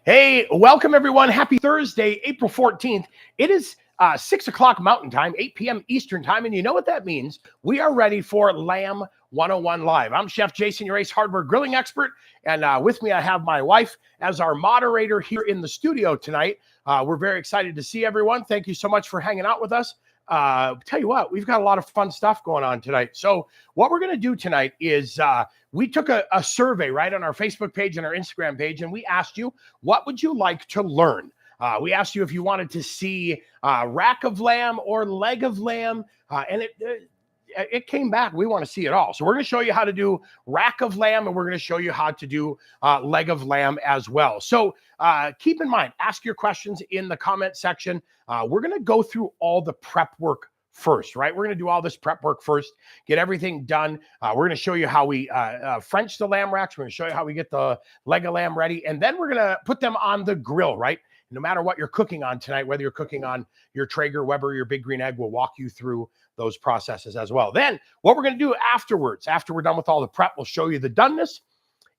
Hey, welcome everyone. Happy Thursday, April 14th. It is 6 o'clock Mountain Time, 8 p.m. Eastern Time, and you know what that means. We are ready for Lamb 101 Live. I'm Chef Jason, your Ace Hardware grilling expert, and with me I have my wife as our moderator here in the studio tonight. We're very excited to see everyone. Thank you so much for hanging out with us. Tell you what, we've got a lot of fun stuff going on tonight. So what we're going to do tonight is we took a survey right on our Facebook page and our Instagram page, and we asked you, what would you like to learn? We asked you if you wanted to see rack of lamb or leg of lamb, and it came back. We want to see it all. So we're going to show you how to do rack of lamb, and we're going to show you how to do leg of lamb as well. So keep in mind, ask your questions in the comment section. We're going to go through all the prep work first, right? We're going to do all this prep work first, get everything done. We're going to show you how we French the lamb racks. We're going to show you how we get the leg of lamb ready, and then we're going to put them on the grill, right? No matter what you're cooking on tonight, whether you're cooking on your Traeger, Weber, your Big Green Egg, we'll walk you through those processes as well. Then what we're going to do afterwards, after we're done with all the prep, we'll show you the doneness,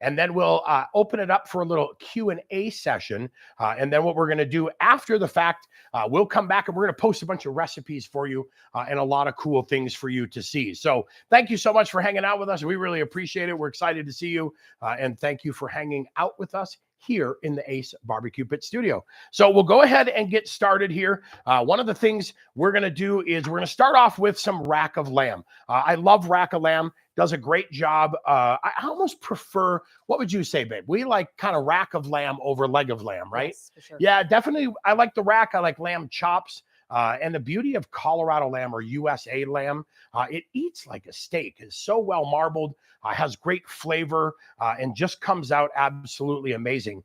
and then we'll open it up for a little Q&A session. And then what we're going to do after the fact, we'll come back and we're going to post a bunch of recipes for you and a lot of cool things for you to see. So thank you so much for hanging out with us. We really appreciate it. We're excited to see you. And thank you for hanging out with us here in the Ace Barbecue Pit studio. So we'll go ahead and get started here. One of the things we're going to do is we're going to start off with some rack of lamb. I love rack of lamb. Does a great job. I almost prefer, what would you say, babe? We like kind of rack of lamb over leg of lamb, right? Yes, for sure. Yeah, definitely. I like the rack. I like lamb chops. And the beauty of Colorado lamb or USA lamb, it eats like a steak. It's so well marbled, has great flavor, and just comes out absolutely amazing.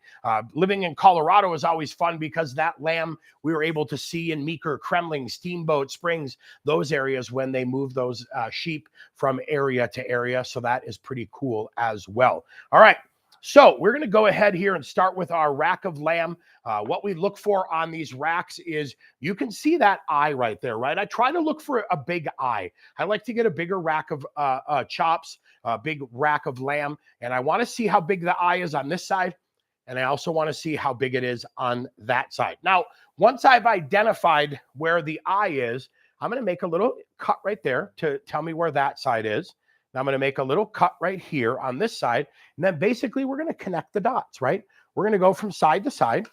Living in Colorado is always fun because that lamb we were able to see in Meeker, Kremling, Steamboat Springs, those areas when they move those sheep from area to area. So that is pretty cool as well. All right. So we're going to go ahead here and start with our rack of lamb. What we look for on these racks is, you can see that eye right there, right? I try to look for a big eye. I like to get a bigger rack of chops, a big rack of lamb, and I want to see how big the eye is on this side, and I also want to see how big it is on that side. Now, once I've identified where the eye is, I'm going to make a little cut right there to tell me where that side is. Now I'm going to make a little cut right here on this side. And then basically we're going to connect the dots, right? We're going to go from side to side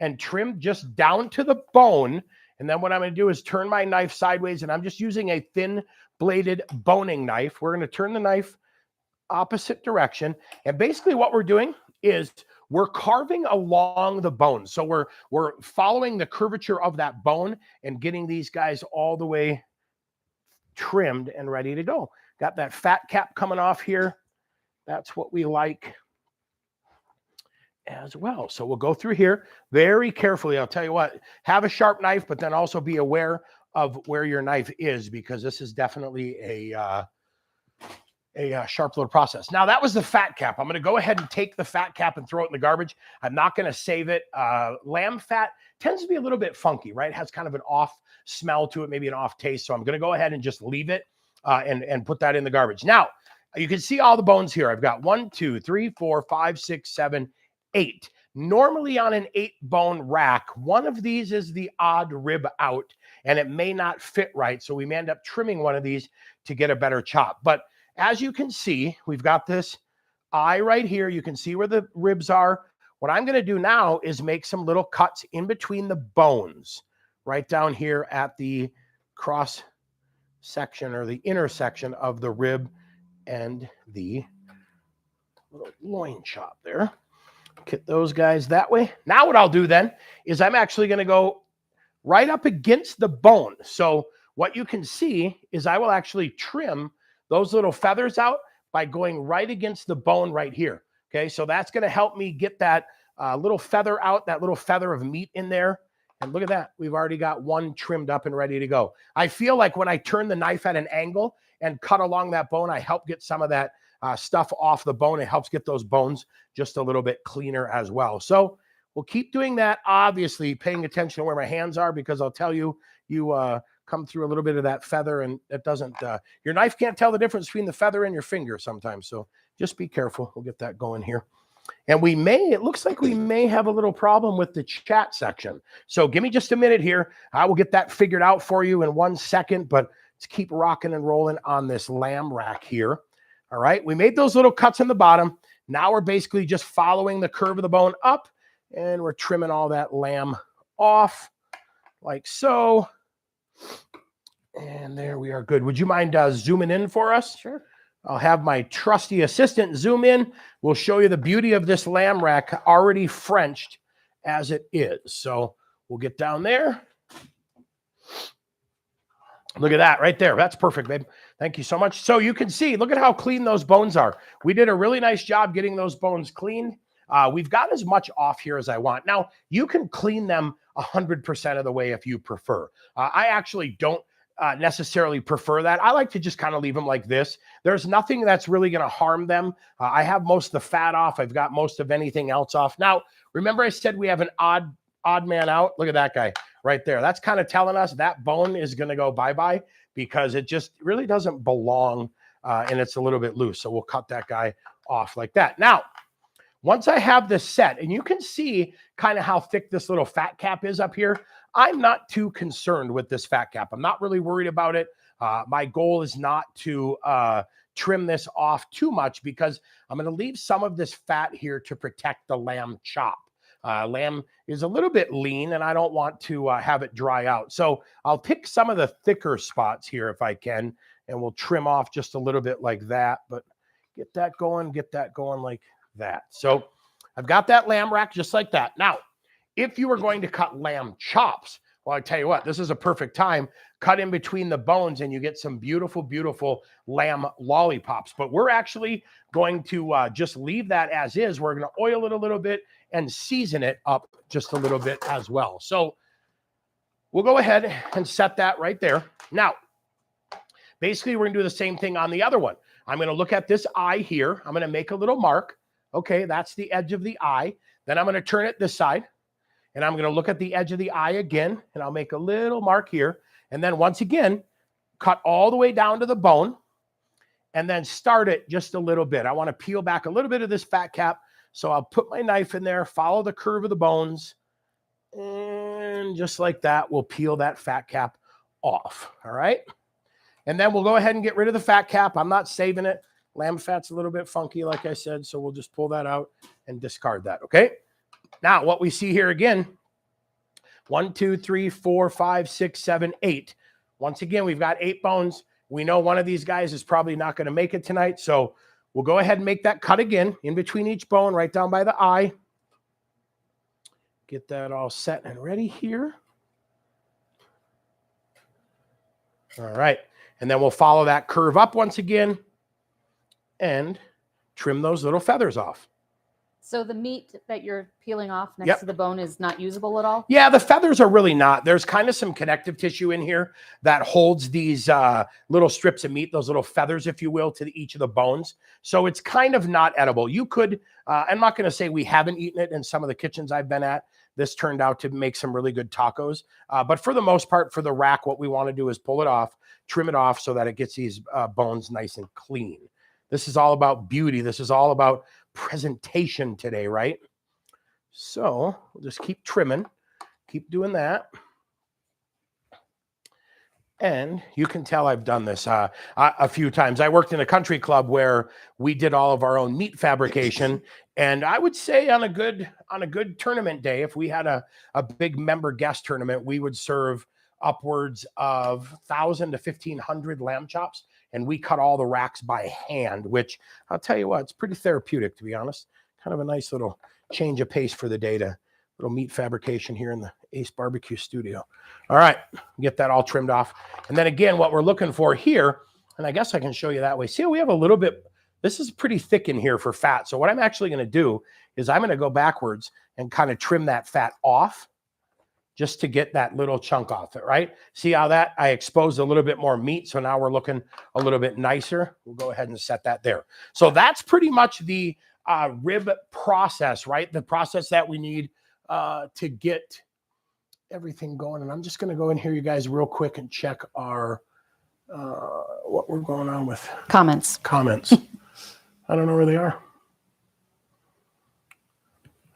and trim just down to the bone. And then what I'm going to do is turn my knife sideways, and I'm just using a thin bladed boning knife. We're going to turn the knife opposite direction. And basically what we're doing is we're carving along the bone. So we're following the curvature of that bone and getting these guys all the way trimmed and ready to go. Got that fat cap coming off here. That's what we like as well. So we'll go through here very carefully. I'll tell you what, have a sharp knife, but then also be aware of where your knife is, because this is definitely a sharp little process. Now that was the fat cap. I'm going to go ahead and take the fat cap and throw it in the garbage. I'm not going to save it. Lamb fat tends to be a little bit funky, right? It has kind of an off smell to it, maybe an off taste. So I'm going to go ahead and just leave it and put that in the garbage. Now, you can see all the bones here. I've got 1, 2, 3, 4, 5, 6, 7, 8. Normally on an 8-bone rack, one of these is the odd rib out, and it may not fit right. So we may end up trimming one of these to get a better chop. But as you can see, we've got this eye right here. You can see where the ribs are. What I'm going to do now is make some little cuts in between the bones, right down here at the cross section or the intersection of the rib and the little loin chop there. Get those guys that way. Now what I'll do then is I'm actually going to go right up against the bone. So what you can see is I will actually trim those little feathers out by going right against the bone right here. Okay, so that's going to help me get that little feather out, that little feather of meat in there. And look at that. We've already got one trimmed up and ready to go. I feel like when I turn the knife at an angle and cut along that bone, I help get some of that stuff off the bone. It helps get those bones just a little bit cleaner as well. So we'll keep doing that, obviously paying attention to where my hands are, because I'll tell you, come through a little bit of that feather, and it doesn't, your knife can't tell the difference between the feather and your finger sometimes. So just be careful. We'll get that going here. And it looks like we may have a little problem with the chat section. So give me just a minute here. I will get that figured out for you in 1 second, but let's keep rocking and rolling on this lamb rack here. All right, we made those little cuts in the bottom. Now we're basically just following the curve of the bone up, and we're trimming all that lamb off like so. And there we are good. Would you mind zooming in for us? Sure. I'll have my trusty assistant zoom in. We'll show you the beauty of this lamb rack already Frenched as it is. So we'll get down there. Look at that right there. That's perfect, babe. Thank you so much. So you can see, look at how clean those bones are. We did a really nice job getting those bones cleaned. We've got as much off here as I want. Now, you can clean them 100% of the way if you prefer. I actually don't necessarily prefer that. I like to just kind of leave them like this. There's nothing that's really going to harm them. I have most of the fat off. I've got most of anything else off. Now, remember I said we have an odd man out? Look at that guy right there. That's kind of telling us that bone is going to go bye-bye because it just really doesn't belong and it's a little bit loose. So we'll cut that guy off like that. Now, once I have this set, and you can see kind of how thick this little fat cap is up here, I'm not too concerned with this fat cap. I'm not really worried about it. My goal is not to trim this off too much because I'm going to leave some of this fat here to protect the lamb chop. Lamb is a little bit lean, and I don't want to have it dry out. So I'll pick some of the thicker spots here if I can, and we'll trim off just a little bit like that. But get that going like that. So I've got that lamb rack just like that. Now, if you were going to cut lamb chops, well, I tell you what, this is a perfect time. Cut in between the bones and you get some beautiful, beautiful lamb lollipops. But we're actually going to just leave that as is. We're going to oil it a little bit and season it up just a little bit as well. So we'll go ahead and set that right there. Now, basically, we're going to do the same thing on the other one. I'm going to look at this eye here. I'm going to make a little mark. Okay, that's the edge of the eye. Then I'm going to turn it this side. And I'm going to look at the edge of the eye again, and I'll make a little mark here. And then once again, cut all the way down to the bone, and then start it just a little bit. I want to peel back a little bit of this fat cap. So I'll put my knife in there, follow the curve of the bones, and just like that, we'll peel that fat cap off. All right. And then we'll go ahead and get rid of the fat cap. I'm not saving it. Lamb fat's a little bit funky, like I said, so we'll just pull that out and discard that, okay? Now, what we see here again, 1, 2, 3, 4, 5, 6, 7, 8. Once again, we've got 8 bones. We know one of these guys is probably not going to make it tonight, so we'll go ahead and make that cut again in between each bone, right down by the eye. Get that all set and ready here. All right, and then we'll follow that curve up once again and trim those little feathers off. So the meat that you're peeling off next to the bone is not usable at all? Yeah, the feathers are really not. There's kind of some connective tissue in here that holds these little strips of meat, those little feathers, if you will, to each of the bones. So it's kind of not edible. You could, I'm not going to say we haven't eaten it in some of the kitchens I've been at. This turned out to make some really good tacos. But for the most part, for the rack, what we want to do is pull it off, trim it off so that it gets these bones nice and clean. This is all about beauty. This is all about presentation today, right? So we'll just keep trimming, keep doing that. And you can tell I've done this a few times. I worked in a country club where we did all of our own meat fabrication. And I would say on a good tournament day, if we had a big member guest tournament, we would serve upwards of 1,000 to 1,500 lamb chops. And we cut all the racks by hand, which I'll tell you what, it's pretty therapeutic, to be honest. Kind of a nice little change of pace for the day, to little meat fabrication here in the Ace Barbecue studio. All right, get that all trimmed off. And then again, what we're looking for here, and I guess I can show you that way. See how we have a little bit, this is pretty thick in here for fat. So what I'm actually going to do is I'm going to go backwards and kind of trim that fat off, just to get that little chunk off it, right? See how that I exposed a little bit more meat, so now we're looking a little bit nicer. We'll go ahead and set that there. So that's pretty much the rib process, right? The process that we need to get everything going. And I'm just going to go in here, you guys, real quick and check our what we're going on with. Comments. I don't know where they are.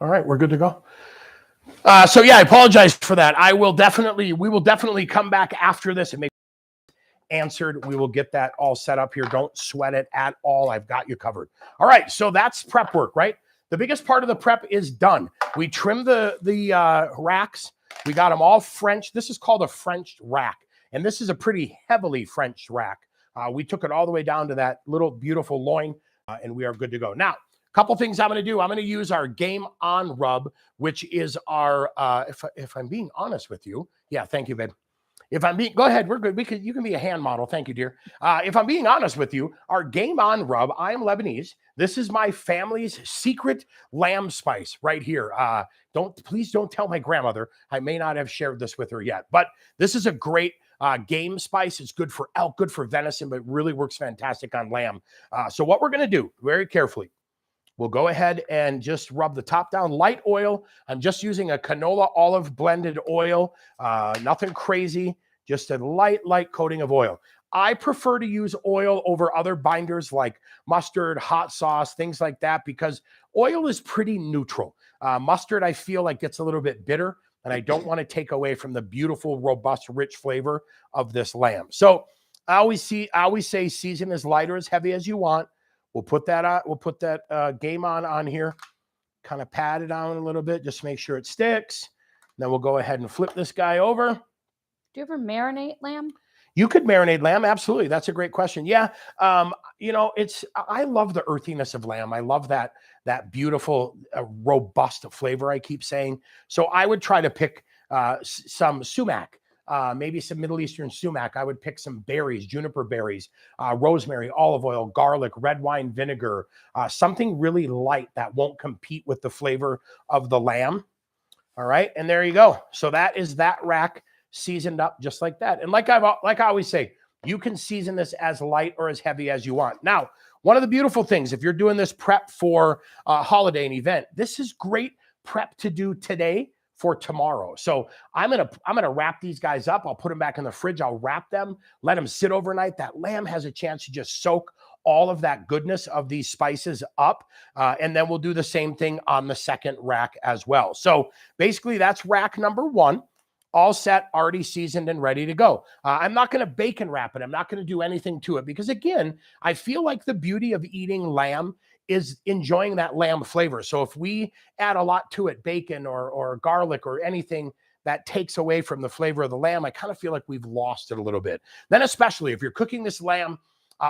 All right, we're good to go. So yeah, I apologize for that. We will definitely come back after this and make answered. We will get that all set up here. Don't sweat it at all. I've got you covered. All right, so that's prep work, right? The biggest part of the prep is done. We trimmed the racks. We got them all French. This is called a French rack, and this is a pretty heavily French rack. We took it all the way down to that little beautiful loin, and we are good to go. Now, a couple things I'm going to do. I'm going to use our Game On rub, which is our, if I'm being honest with you, yeah, thank you, babe. If I'm being, go ahead, we're good. You can be a hand model. Thank you, dear. If I'm being honest with you, our Game On rub, I am Lebanese. This is my family's secret lamb spice right here. Please don't tell my grandmother. I may not have shared this with her yet, but this is a great game spice. It's good for elk, good for venison, but really works fantastic on lamb. So what we're going to do very carefully, we'll go ahead and just rub the top down. Light oil. I'm just using a canola olive blended oil. Nothing crazy, just a light coating of oil. I prefer to use oil over other binders like mustard, hot sauce, things like that, because oil is pretty neutral. Mustard, I feel like gets a little bit bitter, and I don't want to take away from the beautiful, robust, rich flavor of this lamb. So I always say season as light or as heavy as you want. We'll put that on. We'll put that Game On here, kind of pat it down a little bit, just make sure it sticks. Then we'll go ahead and flip this guy over. Do you ever marinate lamb? You could marinate lamb, absolutely. That's a great question. Yeah, I love the earthiness of lamb. I love that beautiful, robust flavor. I keep saying. So I would try to pick some sumac. Maybe some Middle Eastern sumac. I would pick some berries, juniper berries, rosemary, olive oil, garlic, red wine vinegar, something really light that won't compete with the flavor of the lamb. All right, and there you go. So that is that rack seasoned up just like that. And like I always say, you can season this as light or as heavy as you want. Now, one of the beautiful things, if you're doing this prep for a holiday and event, this is great prep to do today for tomorrow. So I'm gonna wrap these guys up. I'll put them back in the fridge. I'll wrap them, let them sit overnight. That lamb has a chance to just soak all of that goodness of these spices up. And then we'll do the same thing on the second rack as well. So basically that's rack number one, all set, already seasoned and ready to go. I'm not going to bacon wrap it. I'm not going to do anything to it because, again, I feel like the beauty of eating lamb is enjoying that lamb flavor. So if we add a lot to it, bacon or garlic or anything that takes away from the flavor of the lamb, I kind of feel like we've lost it a little bit. Then especially if you're cooking this lamb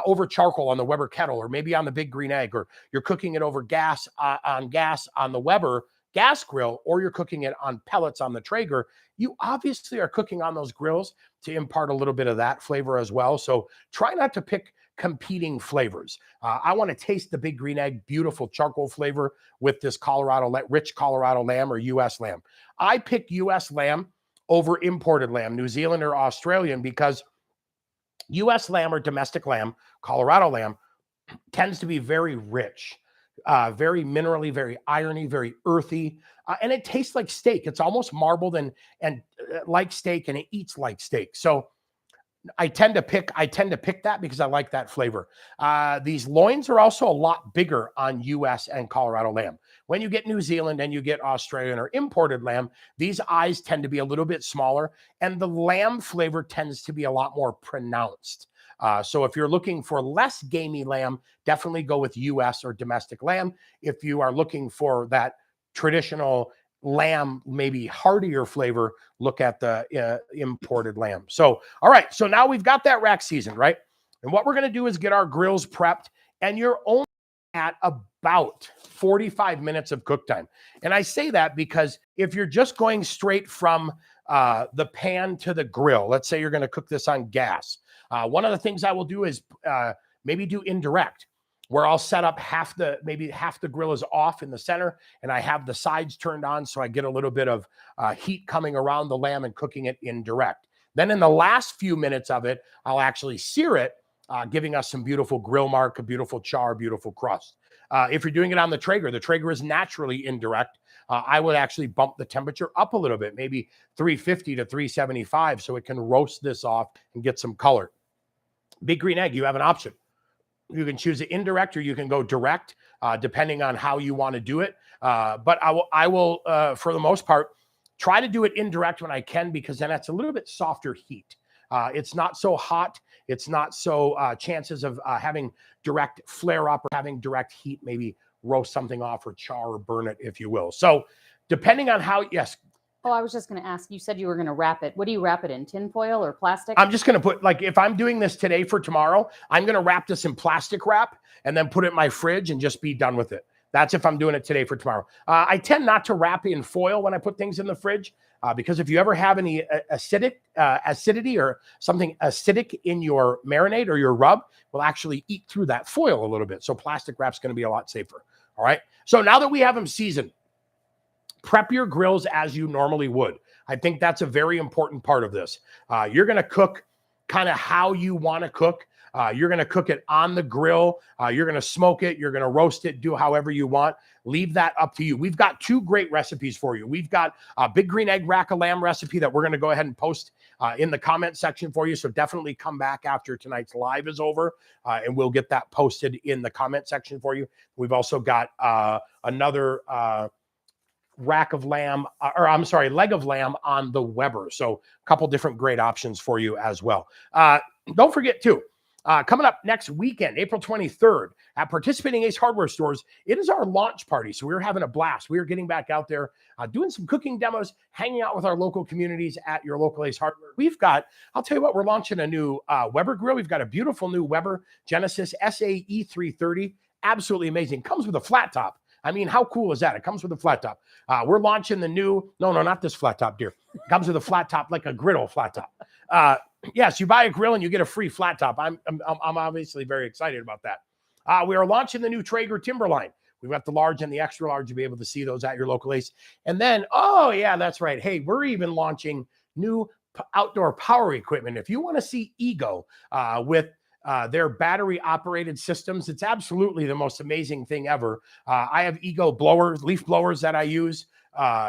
over charcoal on the Weber kettle, or maybe on the Big Green Egg, or you're cooking it over gas on the Weber gas grill, or you're cooking it on pellets on the Traeger, you obviously are cooking on those grills to impart a little bit of that flavor as well. So try not to pick competing flavors. I want to taste the Big Green Egg, beautiful charcoal flavor with this rich Colorado lamb or U.S. lamb. I pick U.S. lamb over imported lamb, New Zealand or Australian, because U.S. lamb or domestic lamb, Colorado lamb, tends to be very rich. Very minerally, very irony, very earthy, and it tastes like steak. It's almost marbled and like steak, and it eats like steak. So I tend to pick that because I like that flavor. These loins are also a lot bigger on U.S. and Colorado lamb. When you get New Zealand and you get Australian or imported lamb, these eyes tend to be a little bit smaller, and the lamb flavor tends to be a lot more pronounced. So if you're looking for less gamey lamb, definitely go with U.S. or domestic lamb. If you are looking for that traditional lamb, maybe heartier flavor, look at the imported lamb. So, all right. So now we've got that rack seasoned, right? And what we're going to do is get our grills prepped, and you're only at about 45 minutes of cook time. And I say that because if you're just going straight from the pan to the grill, let's say you're going to cook this on gas. One of the things I will do is maybe do indirect, where I'll set up maybe half the grill is off in the center, and I have the sides turned on so I get a little bit of heat coming around the lamb and cooking it indirect. Then in the last few minutes of it, I'll actually sear it, giving us some beautiful grill mark, a beautiful char, beautiful crust. If you're doing it on the Traeger is naturally indirect. I would actually bump the temperature up a little bit, maybe 350 to 375, so it can roast this off and get some color. Big Green Egg, you have an option. You can choose it indirect or you can go direct, depending on how you want to do it. But I will, for the most part, try to do it indirect when I can, because then that's a little bit softer heat. It's not so hot. It's not so chances of having direct flare up or having direct heat, maybe roast something off or char or burn it, if you will. So depending on how, yes. Oh, I was just going to ask, you said you were going to wrap it. What do you wrap it in? Tin foil or plastic? I'm just going to put, like, if I'm doing this today for tomorrow, I'm going to wrap this in plastic wrap and then put it in my fridge and just be done with it. That's if I'm doing it today for tomorrow. I tend not to wrap in foil when I put things in the fridge, because if you ever have any acidity or something acidic in your marinade or your rub, will actually eat through that foil a little bit. So plastic wrap's going to be a lot safer. All right. So now that we have them seasoned, prep your grills as you normally would. I think that's a very important part of this. You're going to cook kind of how you want to cook. You're going to cook it on the grill. You're going to smoke it. You're going to roast it, do however you want. Leave that up to you. We've got 2 great recipes for you. We've got a big green egg rack of lamb recipe that we're going to go ahead and post in the comment section for you. So definitely come back after tonight's live is over, and we'll get that posted in the comment section for you. We've also got another leg of lamb on the Weber. So a couple different great options for you as well. Don't forget too, coming up next weekend, April 23rd, at participating Ace Hardware stores, it is our launch party. So we're having a blast. We're getting back out there, doing some cooking demos, hanging out with our local communities at your local Ace Hardware. We've got, I'll tell you what, we're launching a new Weber grill. We've got a beautiful new Weber Genesis SAE 330. Absolutely amazing. Comes with a flat top. I mean, how cool is that? It comes with a flat top. We're launching the new, no, not this flat top, dear. It comes with a flat top, like a griddle flat top. Yes, you buy a grill and you get a free flat top. I'm obviously very excited about that. We are launching the new Traeger Timberline. We've got the large and the extra large. You'll be able to see those at your local Ace. And then, oh yeah, that's right. Hey, we're even launching new outdoor power equipment. If you want to see Ego with their battery operated systems, it's absolutely the most amazing thing ever. I have Ego blowers, leaf blowers that I use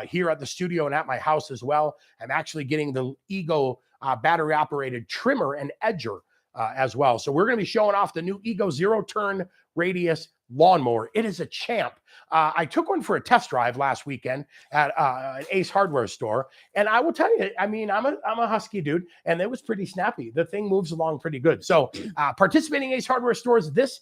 here at the studio and at my house as well. I'm actually getting the Ego battery operated trimmer and edger as well. So we're going to be showing off the new Ego 0-turn radius lawnmower. It is a champ. I took one for a test drive last weekend at an Ace Hardware store, and I will tell you, I mean, I'm a husky dude, and it was pretty snappy. The thing moves along pretty good. So participating Ace Hardware stores this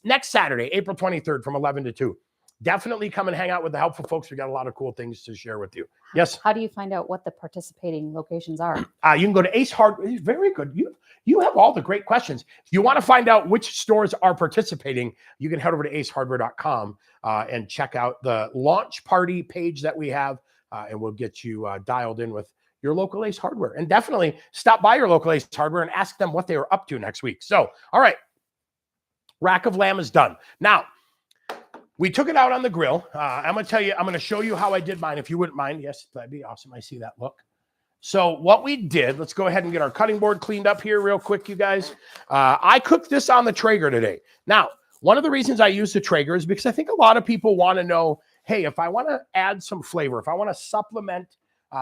next Saturday, April 23rd, from 11 to 2. Definitely come and hang out with the helpful folks. We got a lot of cool things to share with you. Yes. How do you find out what the participating locations are? You can go to Ace Hardware. Very good. You have all the great questions. If you want to find out which stores are participating, you can head over to acehardware.com and check out the launch party page that we have, and we'll get you dialed in with your local Ace Hardware. And definitely stop by your local Ace Hardware and ask them what they were up to next week. So, all right, rack of lamb is done. Now, we took it out on the grill. I'm going to show you how I did mine, if you wouldn't mind. Yes, that'd be awesome. I see that look. So what we did, let's go ahead and get our cutting board cleaned up here real quick, you guys. I cooked this on the Traeger today. Now, one of the reasons I use the Traeger is because I think a lot of people want to know, hey, if I want to add some flavor, if I want to supplement,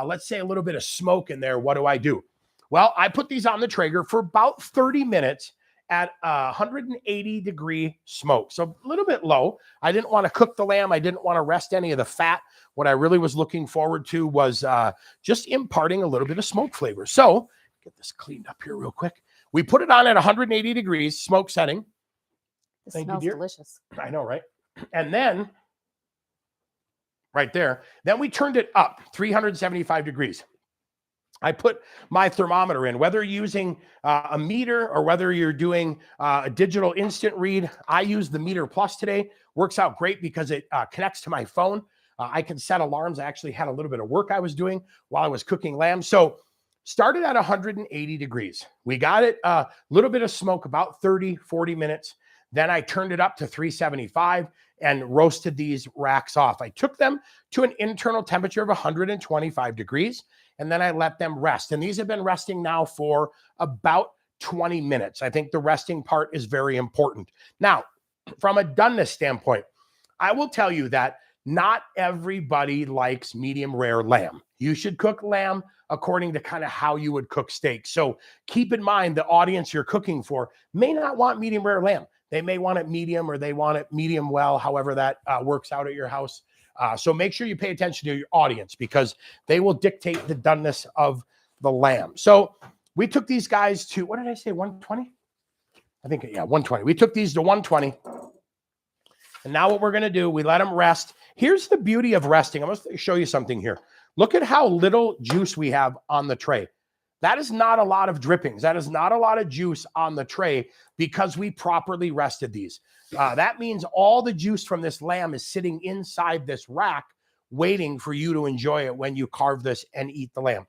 let's say a little bit of smoke in there, what do I do? Well, I put these on the Traeger for about 30 minutes at 180 degree smoke. So a little bit low. I didn't want to cook the lamb. I didn't want to rest any of the fat. What I really was looking forward to was just imparting a little bit of smoke flavor. So get this cleaned up here real quick. We put it on at 180 degrees smoke setting. It smells delicious. I know, right? And then right there, then we turned it up 375 degrees. I put my thermometer in, whether you're using a meter or whether you're doing a digital instant read. I use the Meter Plus today. Works out great because it connects to my phone. I can set alarms. I actually had a little bit of work I was doing while I was cooking lamb. So started at 180 degrees. We got it a little bit of smoke, about 30, 40 minutes. Then I turned it up to 375 and roasted these racks off. I took them to an internal temperature of 125 degrees, and then I let them rest. And these have been resting now for about 20 minutes. I think the resting part is very important. Now, from a doneness standpoint, I will tell you that not everybody likes medium rare lamb. You should cook lamb according to kind of how you would cook steak. So keep in mind the audience you're cooking for may not want medium rare lamb. They may want it medium or they want it medium well, however that works out at your house. So make sure you pay attention to your audience because they will dictate the doneness of the lamb. So we took these guys to, what did I say, 120? I think, yeah, 120. We took these to 120. And now what we're going to do, we let them rest. Here's the beauty of resting. I'm going to show you something here. Look at how little juice we have on the tray. That is not a lot of drippings. That is not a lot of juice on the tray because we properly rested these. That means all the juice from this lamb is sitting inside this rack waiting for you to enjoy it when you carve this and eat the lamb.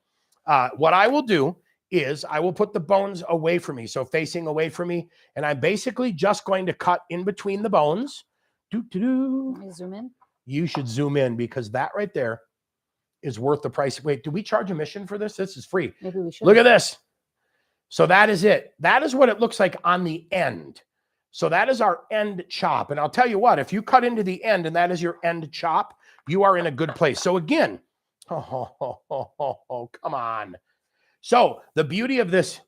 What I will do is I will put the bones away from me, so facing away from me, and I'm basically just going to cut in between the bones. Let me zoom in. You should zoom in because that right there is worth the price. Wait, do we charge admission for this? This is free. Maybe we should. Look at this. So that is it. That is what it looks like on the end. So that is our end chop. And I'll tell you what, if you cut into the end and that is your end chop, you are in a good place. So again, come on. So the beauty of this,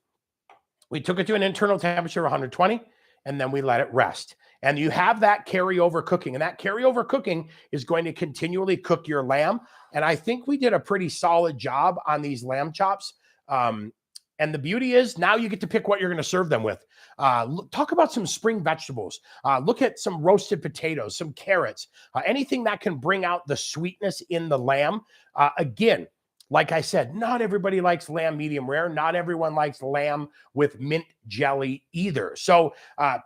we took it to an internal temperature of 120 and then we let it rest. And you have that carryover cooking, and that carryover cooking is going to continually cook your lamb. And I think we did a pretty solid job on these lamb chops. And the beauty is now you get to pick what you're going to serve them with. Talk about some spring vegetables. Look at some roasted potatoes, some carrots, anything that can bring out the sweetness in the lamb. Again, like I said, not everybody likes lamb medium rare. Not everyone likes lamb with mint jelly either. So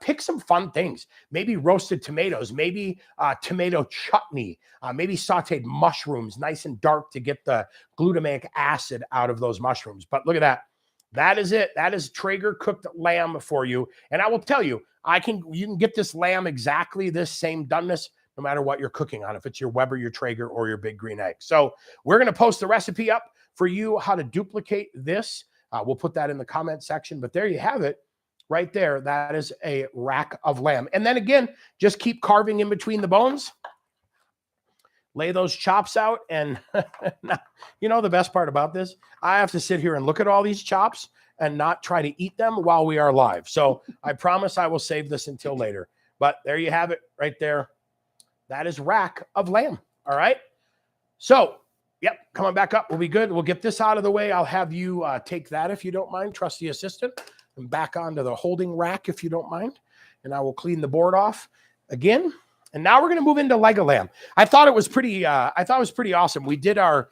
pick some fun things. Maybe roasted tomatoes, maybe tomato chutney, maybe sauteed mushrooms, nice and dark to get the glutamic acid out of those mushrooms. But look at that. That is it. That is Traeger cooked lamb for you. And I will tell you, you can get this lamb exactly this same doneness no matter what you're cooking on, if it's your Weber, your Traeger, or your Big Green Egg. So we're going to post the recipe up for you, how to duplicate this. We'll put that in the comment section, but there you have it right there. That is a rack of lamb. And then again, just keep carving in between the bones. Lay those chops out. And you know the best part about this? I have to sit here and look at all these chops and not try to eat them while we are live. So I promise I will save this until later. But there you have it right there. That is rack of lamb. All right. So, yep, coming back up. We'll be good. We'll get this out of the way. I'll have you take that if you don't mind, trusty assistant, and back onto the holding rack if you don't mind. And I will clean the board off again. And now we're going to move into leg of lamb. I thought it was pretty awesome. We did our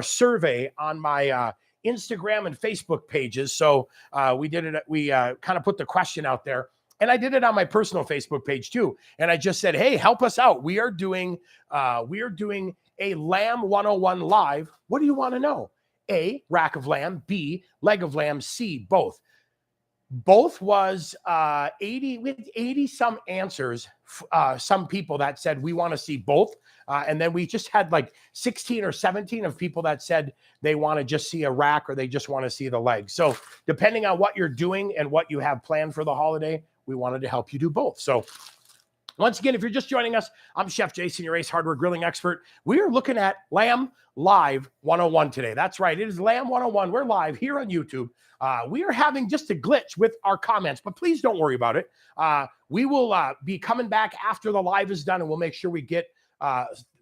survey on my Instagram and Facebook pages. So we kind of put the question out there. And I did it on my personal Facebook page too. And I just said, hey, help us out. We are doing a Lamb 101 live. What do you want to know? A, rack of lamb. B, leg of lamb. C, both. Both was 80 some answers. Some people that said we want to see both. And then we just had like 16 or 17 of people that said they want to just see a rack or they just want to see the leg. So depending on what you're doing and what you have planned for the holiday, we wanted to help you do both. So once again, if you're just joining us, I'm Chef Jason, your Ace Hardware grilling expert. We are looking at Lamb Live 101 today. That's right. It is Lamb 101. We're live here on YouTube. We are having just a glitch with our comments, but please don't worry about it. We will be coming back after the live is done, and we'll make sure we get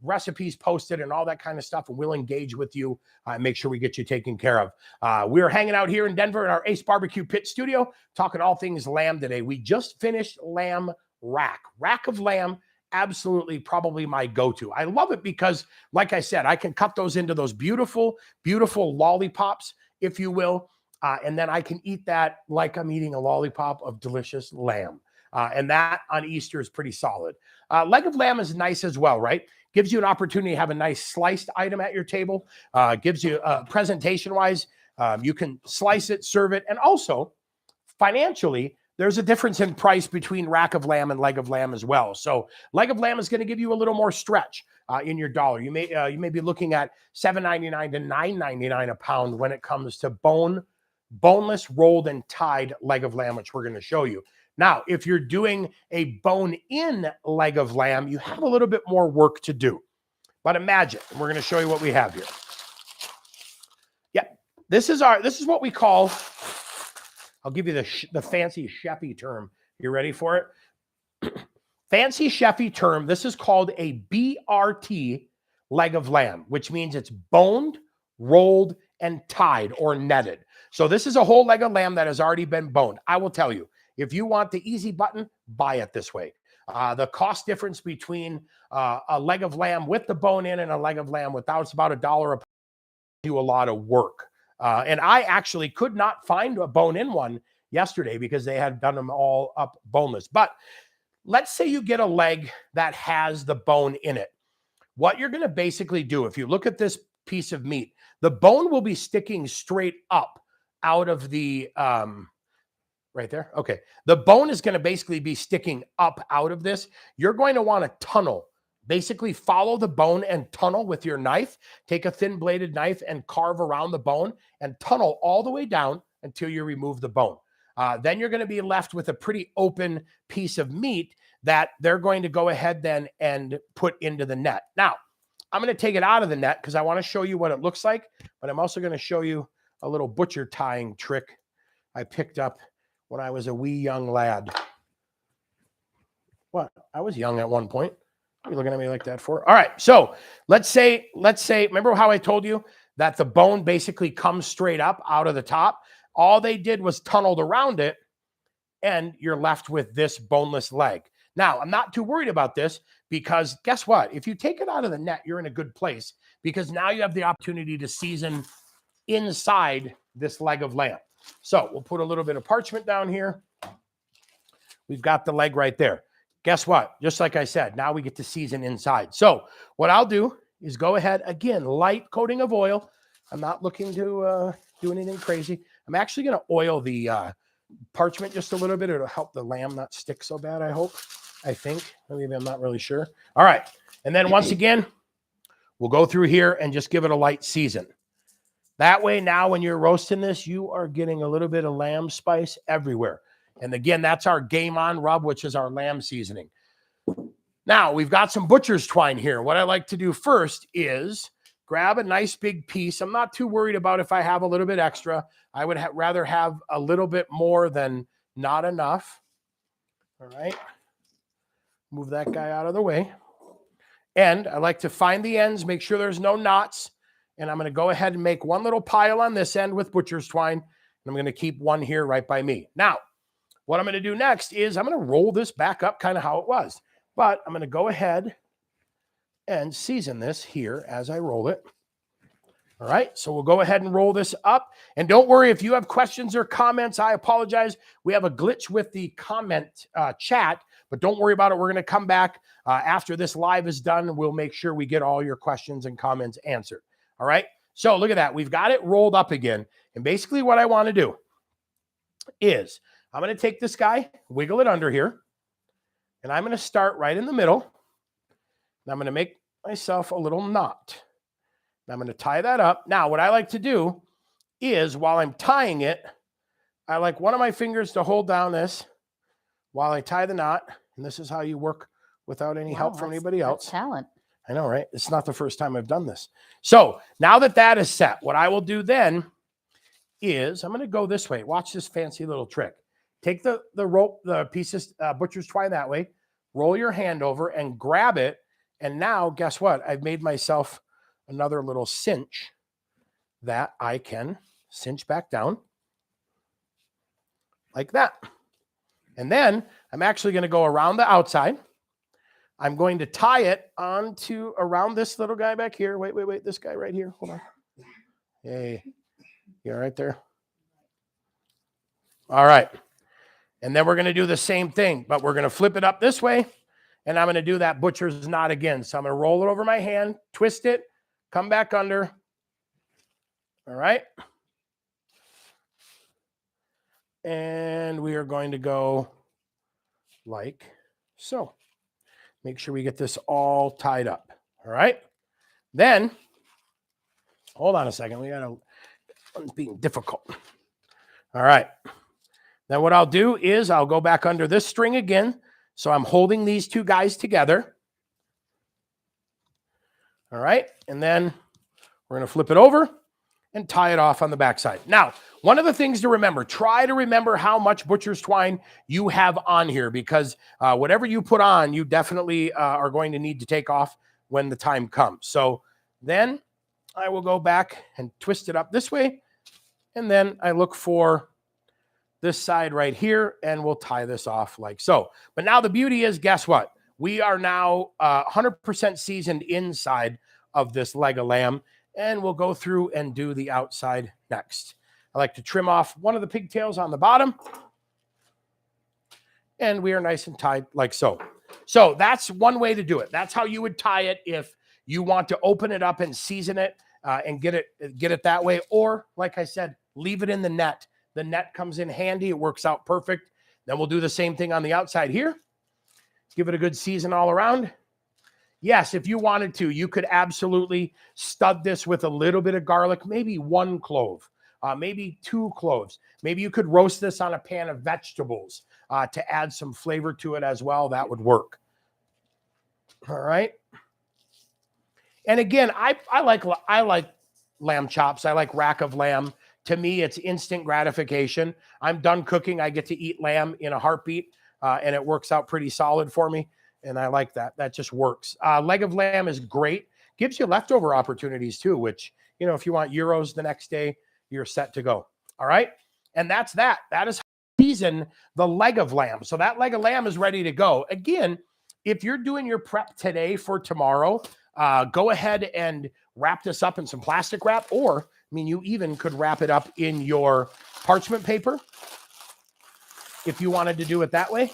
recipes posted and all that kind of stuff, and we'll engage with you and make sure we get you taken care of. We're hanging out here in Denver in our Ace Barbecue Pit Studio, talking all things lamb today. We just finished lamb rack of lamb. Absolutely, probably my go-to. I love it because, like I said, I can cut those into those beautiful, beautiful lollipops, if you will, and then I can eat that like I'm eating a lollipop of delicious lamb. And that on Easter is pretty solid. Leg of lamb is nice as well, right? Gives you an opportunity to have a nice sliced item at your table. Gives you presentation-wise, you can slice it, serve it, and also financially, there's a difference in price between rack of lamb and leg of lamb as well. So leg of lamb is going to give you a little more stretch in your dollar. You may be looking at $7.99 to $9.99 a pound when it comes to boneless, rolled, and tied leg of lamb, which we're going to show you. Now, if you're doing a bone-in leg of lamb, you have a little bit more work to do. But imagine, and we're going to show you what we have here. Yep, this is what we call, I'll give you the fancy chefy term. You ready for it? fancy chefy term, this is called a BRT leg of lamb, which means it's boned, rolled, and tied or netted. So this is a whole leg of lamb that has already been boned. I will tell you, if you want the easy button, buy it this way. The cost difference between a leg of lamb with the bone in and a leg of lamb without, it's about $1 a pound. Do a lot of work. And I actually could not find a bone-in one yesterday because they had done them all up boneless. But let's say you get a leg that has the bone in it. What you're going to basically do, if you look at this piece of meat, the bone will be sticking straight up out of the, right there. Okay. The bone is going to basically be sticking up out of this. You're going to want to tunnel. Basically follow the bone and tunnel with your knife. Take a thin bladed knife and carve around the bone and tunnel all the way down until you remove the bone. Then you're going to be left with a pretty open piece of meat that they're going to go ahead then and put into the net. Now, I'm going to take it out of the net because I want to show you what it looks like, but I'm also going to show you a little butcher tying trick I picked up when I was a wee young lad. What? I was young at one point. What are you looking at me like that for? All right. So let's say, remember how I told you that the bone basically comes straight up out of the top? All they did was tunneled around it, and you're left with this boneless leg. Now, I'm not too worried about this because guess what? If you take it out of the net, you're in a good place because now you have the opportunity to season inside this leg of lamb. So we'll put a little bit of parchment down here. We've got the leg right there. Guess what? Just like I said, now we get to season inside. So what I'll do is go ahead, again, light coating of oil. I'm not looking to do anything crazy. I'm actually going to oil the parchment just a little bit. It'll help the lamb not stick so bad, I think. Maybe I'm not really sure. All right. And then once again, we'll go through here and just give it a light season. That way now when you're roasting this, you are getting a little bit of lamb spice everywhere. And again, that's our Game On rub, which is our lamb seasoning. Now, we've got some butcher's twine here. What I like to do first is grab a nice big piece. I'm not too worried about if I have a little bit extra. I would rather have a little bit more than not enough. All right. Move that guy out of the way. And I like to find the ends, make sure there's no knots. And I'm going to go ahead and make one little pile on this end with butcher's twine. And I'm going to keep one here right by me. Now, what I'm going to do next is I'm going to roll this back up kind of how it was. But I'm going to go ahead and season this here as I roll it. All right, so we'll go ahead and roll this up. And don't worry, if you have questions or comments, I apologize. We have a glitch with the comment chat, but don't worry about it. We're going to come back after this live is done. We'll make sure we get all your questions and comments answered. All right, so look at that. We've got it rolled up again. And basically what I want to do is I'm going to take this guy, wiggle it under here, and I'm going to start right in the middle. And I'm going to make myself a little knot. And I'm going to tie that up. Now, what I like to do is while I'm tying it, I like one of my fingers to hold down this while I tie the knot. And this is how you work without any help from anybody else. That's talent. I know, right? It's not the first time I've done this. So now that that is set, what I will do then is I'm going to go this way. Watch this fancy little trick. Take the rope, the pieces, butcher's twine that way, roll your hand over and grab it. And now guess what? I've made myself another little cinch that I can cinch back down like that. And then I'm actually going to go around the outside. I'm going to tie it onto around this little guy back here. Wait. This guy right here. Hold on. Hey, you're right there. All right. And then we're going to do the same thing, but we're going to flip it up this way. And I'm going to do that butcher's knot again. So I'm going to roll it over my hand, twist it, come back under. All right. And we are going to go like so. Make sure we get this all tied up. All right. Then, hold on a second. I'm being difficult. All right. Then what I'll do is I'll go back under this string again. So I'm holding these two guys together. All right. And then we're going to flip it over and tie it off on the backside. Now, one of the things to remember, try to remember how much butcher's twine you have on here, because whatever you put on, you definitely are going to need to take off when the time comes. So then I will go back and twist it up this way. And then I look for this side right here, and we'll tie this off like so. But now the beauty is, guess what? We are now 100% seasoned inside of this leg of lamb, and we'll go through and do the outside next. I like to trim off one of the pigtails on the bottom, and we are nice and tied like so. So that's one way to do it. That's how you would tie it if you want to open it up and season it and get it that way. Or, like I said, leave it in the net. The net comes in handy. It works out perfect. Then we'll do the same thing on the outside here. Give it a good season all around. Yes, if you wanted to, you could absolutely stud this with a little bit of garlic, maybe 1 clove, maybe 2 cloves. Maybe you could roast this on a pan of vegetables to add some flavor to it as well. That would work. All right. And again, I like lamb chops. I like rack of lamb. To me, it's instant gratification. I'm done cooking. I get to eat lamb in a heartbeat, and it works out pretty solid for me. And I like that. That just works. Leg of lamb is great. Gives you leftover opportunities too, which, you know, if you want gyros the next day, you're set to go. All right. And that's that. That is how you season the leg of lamb. So that leg of lamb is ready to go. Again, if you're doing your prep today for tomorrow, go ahead and wrap this up in some plastic wrap, or, I mean, you even could wrap it up in your parchment paper if you wanted to do it that way.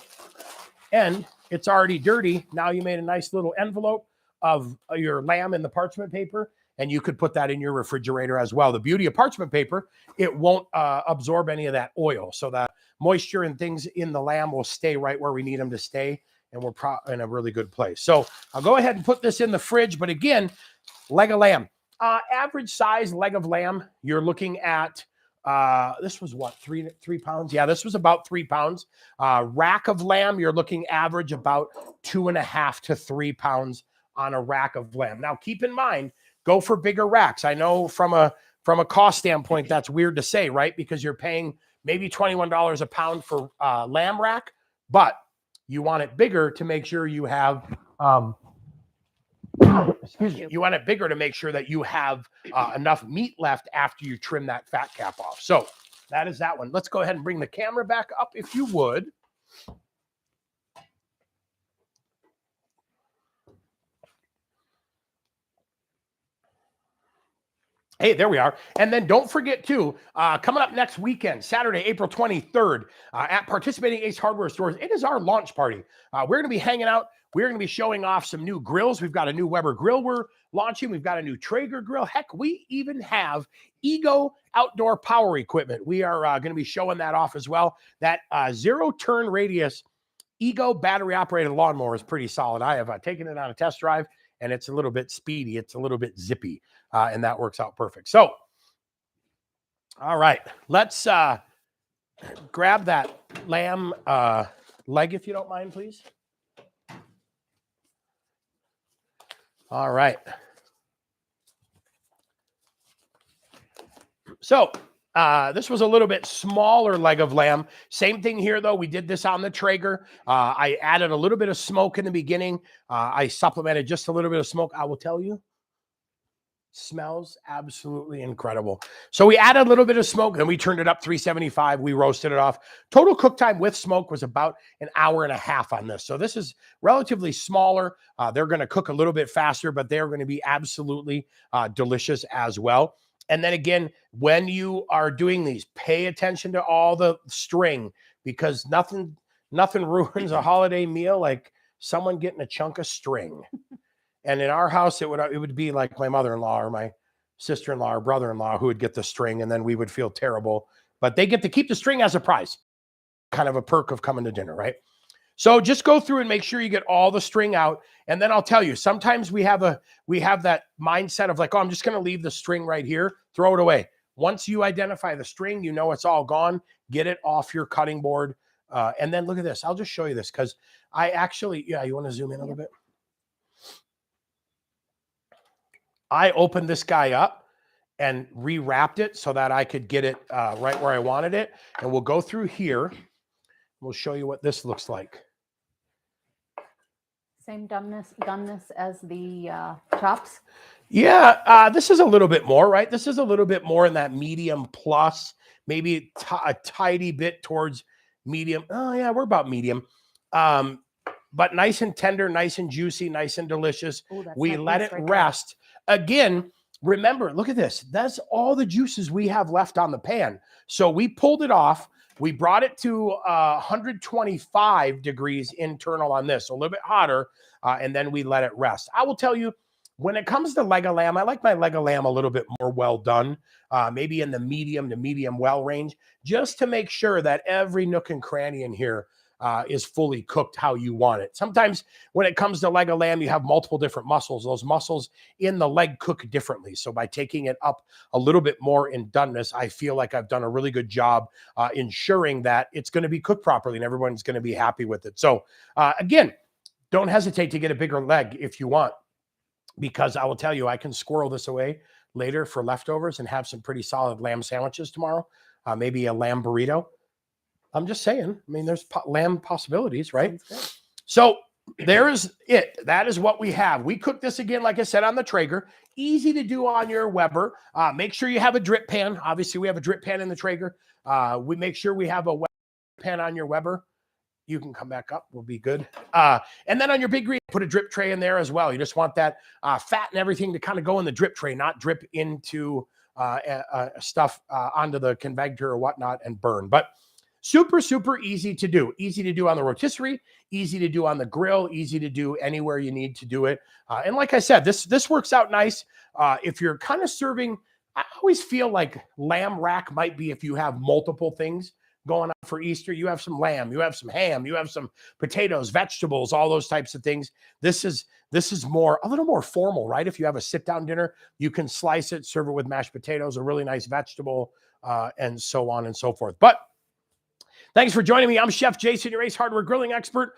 And it's already dirty. Now you made a nice little envelope of your lamb in the parchment paper, and you could put that in your refrigerator as well. The beauty of parchment paper, it won't absorb any of that oil. So that moisture and things in the lamb will stay right where we need them to stay, and we're in a really good place. So I'll go ahead and put this in the fridge. But again, leg of lamb, average size leg of lamb, you're looking at, this was what, 3 pounds? Yeah, this was about 3 pounds. Rack of lamb, you're looking average about 2.5 to 3 pounds on a rack of lamb. Now, keep in mind, go for bigger racks. I know from a cost standpoint, that's weird to say, right? Because you're paying maybe $21 a pound for lamb rack, but you want it bigger to make sure you have, you want it bigger to make sure that you have enough meat left after you trim that fat cap off. So that is that one. Let's go ahead and bring the camera back up if you would. Hey, there we are. And then don't forget too, coming up next weekend, Saturday, April 23rd, at participating Ace Hardware stores, it is our launch party. We're going to be hanging out. We're going to be showing off some new grills. We've got a new Weber grill we're launching. We've got a new Traeger grill. Heck, we even have Ego outdoor power equipment. We are going to be showing that off as well. That 0-turn radius Ego battery operated lawnmower is pretty solid. I have taken it on a test drive, and it's a little bit speedy. It's a little bit zippy, and that works out perfect. So, all right, let's grab that lamb leg, if you don't mind, please. All right. So this was a little bit smaller leg of lamb. Same thing here, though. We did this on the Traeger. I added a little bit of smoke in the beginning. I supplemented just a little bit of smoke. I will tell you, smells absolutely incredible. So we added a little bit of smoke, then we turned it up 375. We roasted it off. Total cook time with smoke was about 1.5 hours on this. So this is relatively smaller. They're going to cook a little bit faster, but they're going to be absolutely delicious as well. And then again, when you are doing these, pay attention to all the string, because nothing ruins a holiday meal like someone getting a chunk of string. And in our house, it would be like my mother-in-law or my sister-in-law or brother-in-law who would get the string, and then we would feel terrible. But they get to keep the string as a prize, kind of a perk of coming to dinner, right? So just go through and make sure you get all the string out. And then I'll tell you, sometimes we have that mindset of like, oh, I'm just going to leave the string right here, throw it away. Once you identify the string, you know it's all gone. Get it off your cutting board. And then look at this. I'll just show you this because I actually, yeah, you want to zoom in a little bit? I opened this guy up, and rewrapped it so that I could get it right where I wanted it. And we'll go through here. We'll show you what this looks like. Same doneness as the chops? Yeah, this is a little bit more, right? This is a little bit more in that medium plus, maybe a tidy bit towards medium. Oh yeah, we're about medium. But nice and tender, nice and juicy, nice and delicious. Ooh, We let it rest. Again, remember, look at this. That's all the juices we have left on the pan. So we pulled it off. We brought it to 125 degrees internal on this, so a little bit hotter, and then we let it rest. I will tell you, when it comes to leg of lamb, I like my leg of lamb a little bit more well done, maybe in the medium to medium well range, just to make sure that every nook and cranny in here is fully cooked how you want it. Sometimes when it comes to leg of lamb, you have multiple different muscles. Those muscles in the leg cook differently. So by taking it up a little bit more in doneness, I feel like I've done a really good job ensuring that it's going to be cooked properly and everyone's going to be happy with it. So again, don't hesitate to get a bigger leg if you want, because I will tell you, I can squirrel this away later for leftovers and have some pretty solid lamb sandwiches tomorrow, maybe a lamb burrito. I'm just saying, I mean, there's lamb possibilities, right? So there's it. That is what we have. We cook this again, like I said, on the Traeger. Easy to do on your Weber. Make sure you have a drip pan. Obviously, we have a drip pan in the Traeger. We make sure we have a pan on your Weber. You can come back up. We'll be good. And then on your Big Green, put a drip tray in there as well. You just want that fat and everything to kind of go in the drip tray, not drip into stuff onto the convector or whatnot and burn. But super, super easy to do. Easy to do on the rotisserie, easy to do on the grill, easy to do anywhere you need to do it. And like I said, this works out nice. If you're kind of serving, I always feel like lamb rack might be if you have multiple things going on for Easter. You have some lamb, you have some ham, you have some potatoes, vegetables, all those types of things. This is more, a little more formal, right? If you have a sit-down dinner, you can slice it, serve it with mashed potatoes, a really nice vegetable, and so on and so forth. But thanks for joining me. I'm Chef Jason, your Ace Hardware grilling expert.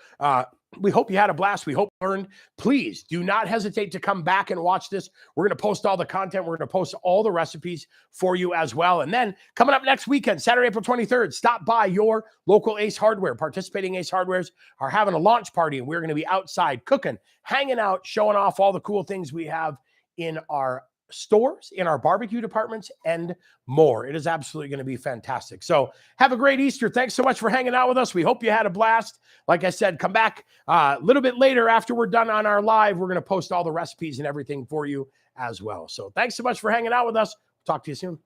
We hope you had a blast. We hope you learned. Please do not hesitate to come back and watch this. We're going to post all the content. We're going to post all the recipes for you as well. And then coming up next weekend, Saturday, April 23rd, stop by your local Ace Hardware. Participating Ace Hardwares are having a launch party, and we're going to be outside cooking, hanging out, showing off all the cool things we have in our stores, in our barbecue departments, and more. It is absolutely going to be fantastic. So have a great Easter. Thanks so much for hanging out with us. We hope you had a blast. Like I said, come back a little bit later after we're done on our live. We're going to post all the recipes and everything for you as well. So thanks so much for hanging out with us. Talk to you soon.